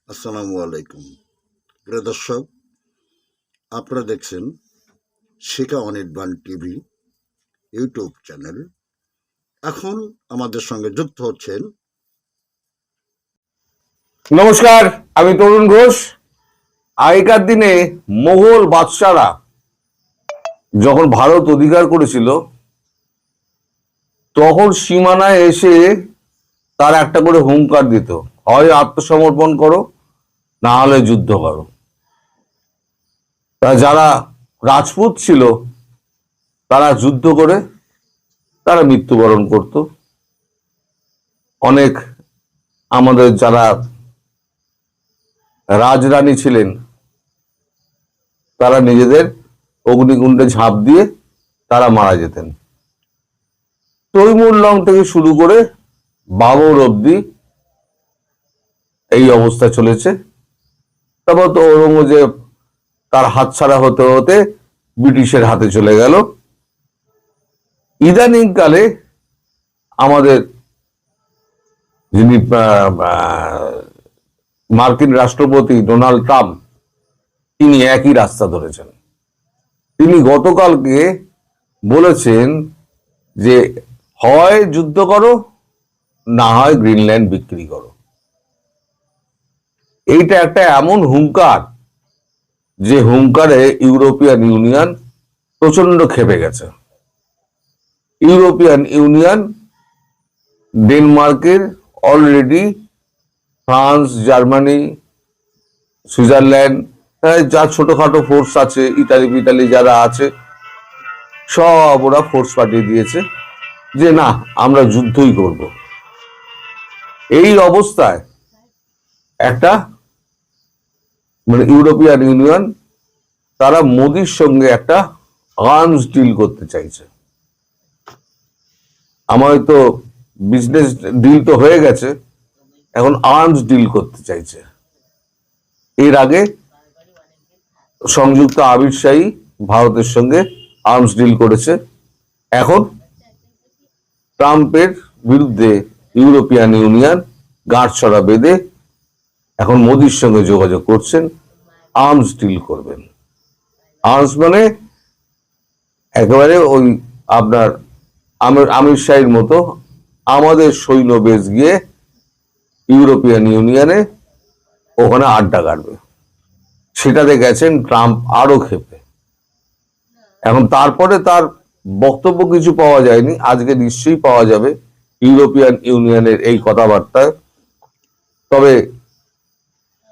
আসসালামু আলাইকুম। প্রিয় দর্শক, আপনারা দেখছেন শিখা অনির্বাণ টিভি ইউটিউব চ্যানেল। এখন আমাদের সঙ্গে যুক্ত হচ্ছেন। নমস্কার, আমি তরুণ ঘোষ। আগেকার দিনে মোগল বাদশারা যখন ভারত অধিকার করেছিল, তখন সীমানায় এসে তার একটা করে হুঙ্কার দিত, হয় আত্মসমর্পণ করো, না হলে যুদ্ধ করো। তা যারা রাজপুত ছিল তারা যুদ্ধ করে তারা মৃত্যুবরণ করত। অনেক আমাদের যারা রাজরানী ছিলেন তারা নিজেদের অগ্নিকুণ্ডে ঝাঁপ দিয়ে তারা মারা যেতেন। তৈমুর লং থেকে শুরু করে বাবর অব্দি এই অবস্থা চলেছে। তারপর তো ঔরঙ্গজেব তার হাতছাড়া হতে হতে ব্রিটিশের হাতে চলে গেল। ইদানিং কালে আমাদের যিনি মার্কিন রাষ্ট্রপতি ডোনাল্ড ট্রাম্প, তিনি একই রাস্তা ধরেছেন। তিনি গতকালকে বলেছেন যে হয় যুদ্ধ করো, না হয় গ্রিনল্যান্ড বিক্রি করো। এইটা একটা এমন হুঙ্কার, যে হুঙ্কারে ইউরোপিয়ান ইউনিয়ন প্রচন্ড ক্ষেপে গেছে। ইউরোপিয়ান ইউনিয়ন ডেনমার্কের অলরেডি, ফ্রান্স, জার্মানি, সুইজারল্যান্ড, যা ছোটখাটো ফোর্স আছে, ইটালি যারা আছে, সব ওরা ফোর্স পাঠিয়ে দিয়েছে যে না, আমরা যুদ্ধই করব। এই অবস্থায় একটা ইউরোপিয়ান ইউনিয়ন তারা মোদির সঙ্গে একটা আর্মস ডিল করতে চাইছে। আমার তো বিজনেস ডিল তো হয়ে গেছে, এখন আর্মস ডিল করতে চাইছে। এর আগে সংযুক্ত আমির শাহী ভারতের সঙ্গে আর্মস ডিল করেছে। এখন ট্রাম্পের বিরুদ্ধে ইউরোপিয়ান ইউনিয়ন গাঁটছড়া বেঁধে এখন মোদির সঙ্গে যোগাযোগ করছেন, আর্মস ডিল করবেন। আর্মস মানে একেবারে ওই আপনার আমির শাহীর মতো আমাদের সৈন্য বেস গিয়ে ইউরোপিয়ান ইউনিয়নে ওখানে আড্ডা কাটবে। সেটাতে গেছেন ট্রাম্প আরো ক্ষেপে। এখন তারপরে তার বক্তব্য কিছু পাওয়া যায়নি, আজকে নিশ্চয়ই পাওয়া যাবে ইউরোপিয়ান ইউনিয়নের এই কথাবার্তায়। তবে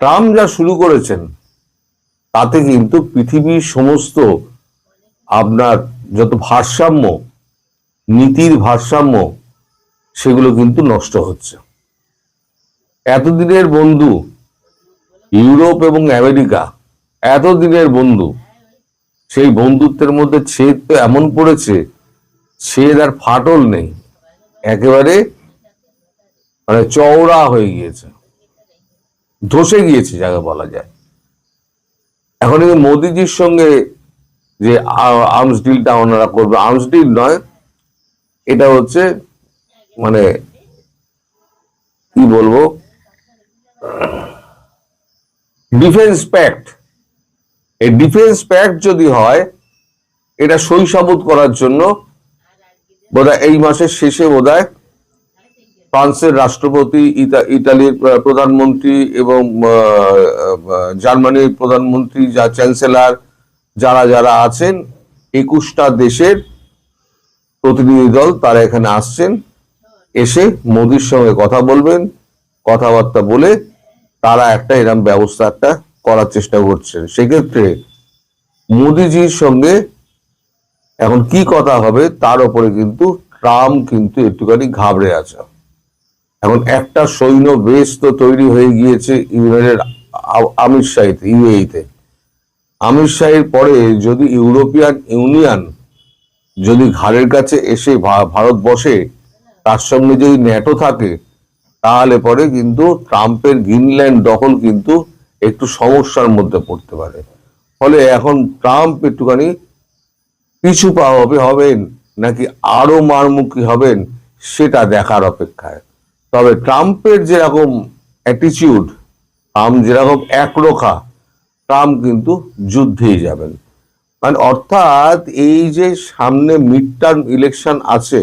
ট্রাম্প যা শুরু করেছেন তাতে কিন্তু পৃথিবীর সমস্ত আপনার যত ভারসাম্য, নীতির ভারসাম্য, সেগুলো কিন্তু নষ্ট হচ্ছে। এতদিনের বন্ধু ইউরোপ এবং আমেরিকা, এতদিনের বন্ধু, সেই বন্ধুত্বের মধ্যে ছেদ তো এমন পড়েছে, ছেদ আর ফাটল নেই, একেবারে মানে চওড়া হয়ে গিয়েছে, ধসে গিয়েছে যাকে বলা যায়। এখন এই মোদিজির সঙ্গে যে আর্মস ডিলটা ওনারা করবে, আর্মস ডিল নয়, এটা হচ্ছে মানে কি বলবো, ডিফেন্স প্যাক্ট। এই ডিফেন্স প্যাক্ট যদি হয়, এটা সই সাবুত করার জন্য বোধহয় এই মাসের শেষে বোধহয় ফ্রান্সের রাষ্ট্রপতি, ইতালির প্রধানমন্ত্রী এবং জার্মানির প্রধানমন্ত্রী, যা চ্যান্সেলর, যারা যারা আছেন, 21টা দেশের প্রতিনিধি দল তারা এখানে আসছেন, এসে মোদির সঙ্গে কথা বলবেন। কথাবার্তা বলে তারা একটা এরকম ব্যবস্থা একটা করার চেষ্টা করছেন। সেক্ষেত্রে মোদিজির সঙ্গে এখন কি কথা হবে তার উপরে কিন্তু ট্রাম্প কিন্তু একটুখানি ঘাবড়ে আছে। এখন একটা সৈন্য বেস তো তৈরি হয়ে গিয়েছে ইউএনের আমির শাহীতে, ইউএইতে। আমির শাহীর পরে যদি ইউরোপিয়ান ইউনিয়ন যদি ঘাড়ের কাছে এসে ভারত বসে, তার সঙ্গে যদি ন্যাটো থাকে, তাহলে পরে কিন্তু ট্রাম্পের গ্রিনল্যান্ড দখল কিন্তু একটু সমস্যার মধ্যে পড়তে পারে। ফলে এখন ট্রাম্প একটুখানি পিছু পা হবেন নাকি আরো মারমুখী হবেন, সেটা দেখার অপেক্ষায়। তবে ট্রাম্পের যেরকম অ্যাটিচিউড, ট্রাম্প যেরকম একরোখা, ট্রাম্প কিন্তু যুদ্ধেই যাবেন। মানে অর্থাৎ এই যে সামনে মিড টার্ম ইলেকশন আছে,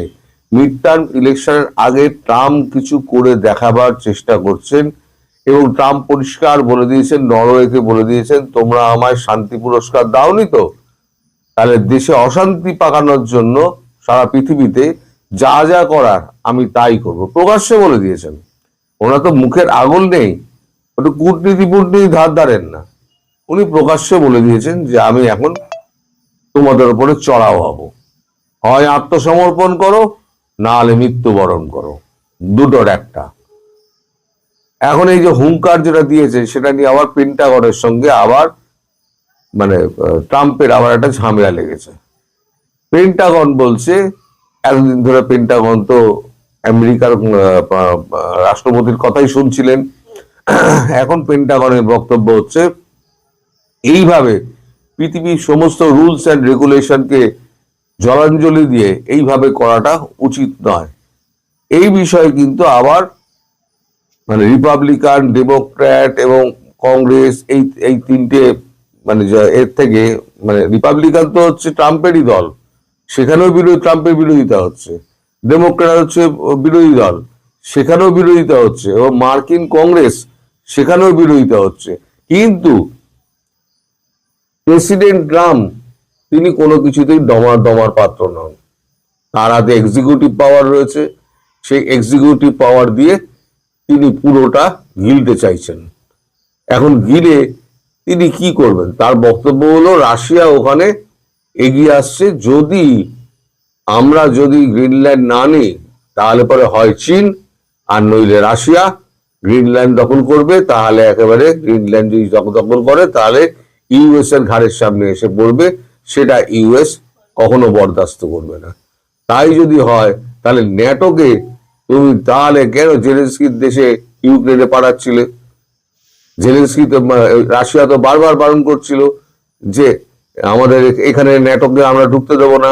মিড টার্ম ইলেকশনের আগে ট্রাম্প কিছু করে দেখাবার চেষ্টা করছেন। এবং ট্রাম্প পরিষ্কার বলে দিয়েছেন, নরওয়েকে বলে দিয়েছেন, তোমরা আমায় শান্তি পুরস্কার দাওনি তো, তাহলে দেশে অশান্তি পাকানোর জন্য সারা পৃথিবীতে যা যা করার আমি তাই করব। প্রকাশ্যে বলে দিয়েছেন। ওনার তো মুখের আঙুল নেই, ওটা কূটনীতি ধার ধারেন না। উনি প্রকাশ্যে বলে দিয়েছেন যে আমি এখন তোমাদের উপরে চড়াও হব, হয় আত্মসমর্পণ করো, না হলে মৃত্যুবরণ করো, দুটোর একটা। এখন এই যে হুঙ্কার যেটা দিয়েছে সেটা নিয়ে আবার পেন্টাগনের সঙ্গে আবার মানে ট্রাম্পের আবার একটা ঝামেলা লেগেছে। পেন্টাগন বলছে, এতদিন ধরে পেন্টাগন তো আমেরিকার রাষ্ট্রপতির কথাই শুনছিলেন, এখন পেন্টাগনের বক্তব্য হচ্ছে এইভাবে পৃথিবীর সমস্ত রুলস অ্যান্ড রেগুলেশনকে জলাঞ্জলি দিয়ে এইভাবে করাটা উচিত নয়। এই বিষয়ে কিন্তু আবার মানে রিপাবলিকান, ডেমোক্র্যাট এবং কংগ্রেস এই এই তিনটে মানে এর থেকে মানে রিপাবলিকান তো হচ্ছে ট্রাম্পেরই দল, সেখানেও ট্রাম্পের বিরোধিতা হচ্ছে। ডেমোক্র্যাট হচ্ছে বিরোধী দল, সেখানেও বিরোধিতা হচ্ছে। এবং মার্কিন কংগ্রেস, সেখানেও বিরোধিতা হচ্ছে। কিন্তু প্রেসিডেন্ট ট্রাম্প তিনি কোনো কিছুতেই দমার পাত্র নন। তার হাতে এক্সিকিউটিভ পাওয়ার রয়েছে, সেই এক্সিকিউটিভ পাওয়ার দিয়ে তিনি পুরোটা গিলতে চাইছেন। এখন গিলে তিনি কি করবেন? তার বক্তব্য হলো রাশিয়া ওখানে এগিয়ে আসছে, যদি গ্রিনল্যান্ড না নিই তাহলে পরে হয় চীন আর নইলে রাশিয়া গ্রিনল্যান্ড দখল করবে। তাহলে একেবারে গ্রিনল্যান্ড যদি দখল করে তাহলে ইউএস এর ঘাড়ের সামনে এসে পড়বে, সেটা ইউএস কখনো বরদাস্ত করবে না। তাই যদি হয় তাহলে ন্যাটোকে তুমি তাহলে কেন জেলেনস্কির দেশে ইউক্রেনে পাঠাচ্ছিলে? জেলেনস্কি তো রাশিয়া তো বারবার বারণ করছিল যে আমাদের এখানে ন্যাটোকে আমরা ঢুকতে দেবো না।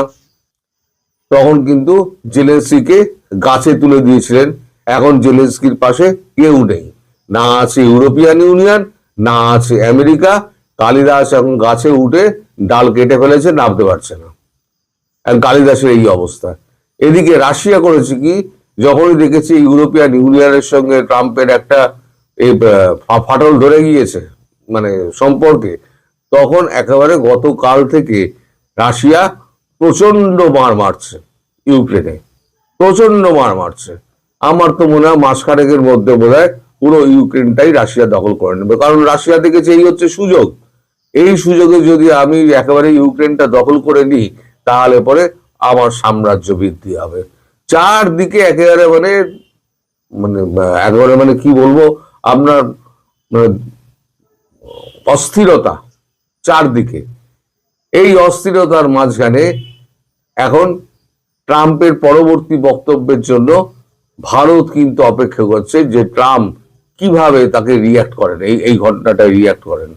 তখন কিন্তু জেলেনস্কিকে গাছে তুলে দিয়েছিলেন। এখন জেলেনস্কির পাশে কেউ নেই, না আছে ইউরোপিয়ান ইউনিয়ন, না আছে আমেরিকা। কালিদাস এখন গাছে উঠে ডাল কেটে ফেলেছে, নামতে পারছে না। কালিদাসের এই অবস্থা। এদিকে রাশিয়া করেছে কি, যখনই দেখেছে ইউরোপিয়ান ইউনিয়নের সঙ্গে ট্রাম্পের একটা ফাটল ধরে গিয়েছে মানে সম্পর্কে, তখন একেবারে গতকাল থেকে রাশিয়া প্রচন্ড মার মারছে ইউক্রেনে, প্রচন্ড মার মারছে। আমার তো মনে হয় মাসখানেকের মধ্যে বোধহয় পুরো ইউক্রেনটাই রাশিয়া দখল করে নেবে। কারণ রাশিয়া দেখেছে এই হচ্ছে সুযোগ, এই সুযোগে যদি আমি একেবারে ইউক্রেনটা দখল করে নিই তাহলে পরে আমার সাম্রাজ্য বৃদ্ধি হবে। চারদিকে একেবারে মানে মানে একেবারে মানে কি বলবো আপনার অস্থিরতা চারদিকে। এই অস্থিরতার মাঝখানে এখন ট্রাম্পের পরবর্তী বক্তব্যের জন্য ভারত কিন্তু অপেক্ষা করছে যে ট্রাম্প কিভাবে তাকে রিয়াক্ট করেন, এই ঘটনাটায় রিয়াক্ট করেন।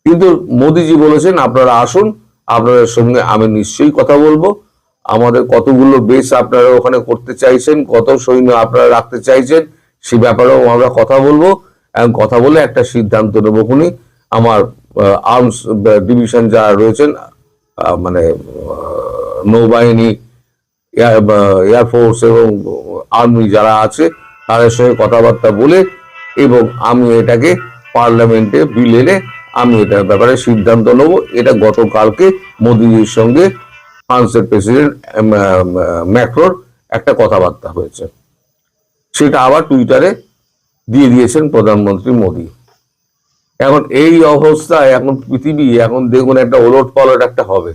কিন্তু মোদিজি বলেছেন আপনারা আসুন, আপনাদের সঙ্গে আমি নিশ্চয়ই কথা বলবো। আমাদের কতগুলো বেস আপনারা ওখানে করতে চাইছেন, কত সৈন্য আপনারা রাখতে চাইছেন, সে ব্যাপারেও আমরা কথা বলবো। এবং কথা বলে একটা সিদ্ধান্ত নেবো। খুনি আমার আর্মস ডিভিশন যারা রয়েছেন মানে নৌবাহিনী, এয়ারফোর্স এবং আর্মি যারা আছে তাদের সঙ্গে কথাবার্তা বলে এবং আমি এটাকে পার্লামেন্টে বিল এনে আমি এটার ব্যাপারে সিদ্ধান্ত নেবো। এটা গতকালকে মোদিজির সঙ্গে ফ্রান্সের প্রেসিডেন্ট ম্যাক্রোর একটা কথাবার্তা হয়েছে, সেটা আবার টুইটারে দিয়ে দিয়েছেন প্রধানমন্ত্রী মোদি। এখন এই অবস্থায় এখন পৃথিবী এখন দেখুন একটা ওলট পালট একটা হবে।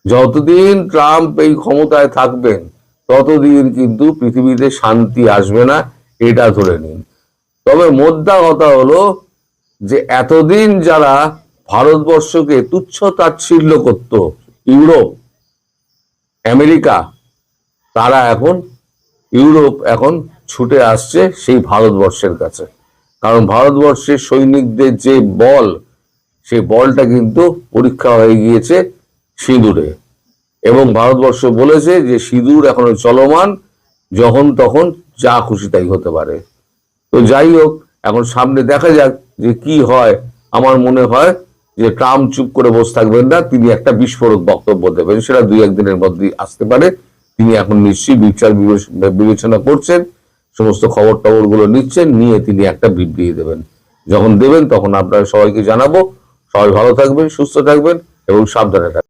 যতদিন ট্রাম্প এই ক্ষমতায় থাকবেন ততদিন কিন্তু পৃথিবীতে শান্তি আসবে না, এটা ধরে নিন। তবে মোদ্দা কথা হলো যে এতদিন যারা ভারতবর্ষকে তুচ্ছ তাচ্ছিল্য করত, ইউরোপ, আমেরিকা, তারা এখন ইউরোপ এখন ছুটে আসছে সেই ভারতবর্ষের কাছে। কারণ ভারতবর্ষের সৈনিকদের যে বল, সেই বলটা কিন্তু পরীক্ষা হয়ে গিয়েছে সিঁদুরে। এবং ভারতবর্ষ বলেছে যে সিঁদুর এখনো চলমান, যখন তখন যা খুশি তাই হতে পারে। তো যাই হোক, এখন সামনে দেখা যাক যে কি হয়, আমার মনে হয় যে ট্রাম্প চুপ করে বসে থাকবেন না, তিনি একটা বিস্ফোরক বক্তব্য দেবেন, সেটা 2-1 দিনের মধ্যেই আসতে পারে। তিনি এখন নিশ্চয়ই বিবেচনা করছেন, সমস্ত খবর টবর গুলো নিচ্ছেন, নিয়ে তিনি একটা বিবৃতি দেবেন। যখন দেবেন তখন আপনারা সবাইকে জানাবো। সবাই ভালো থাকবেন, সুস্থ থাকবেন এবং সাবধানে থাকবেন।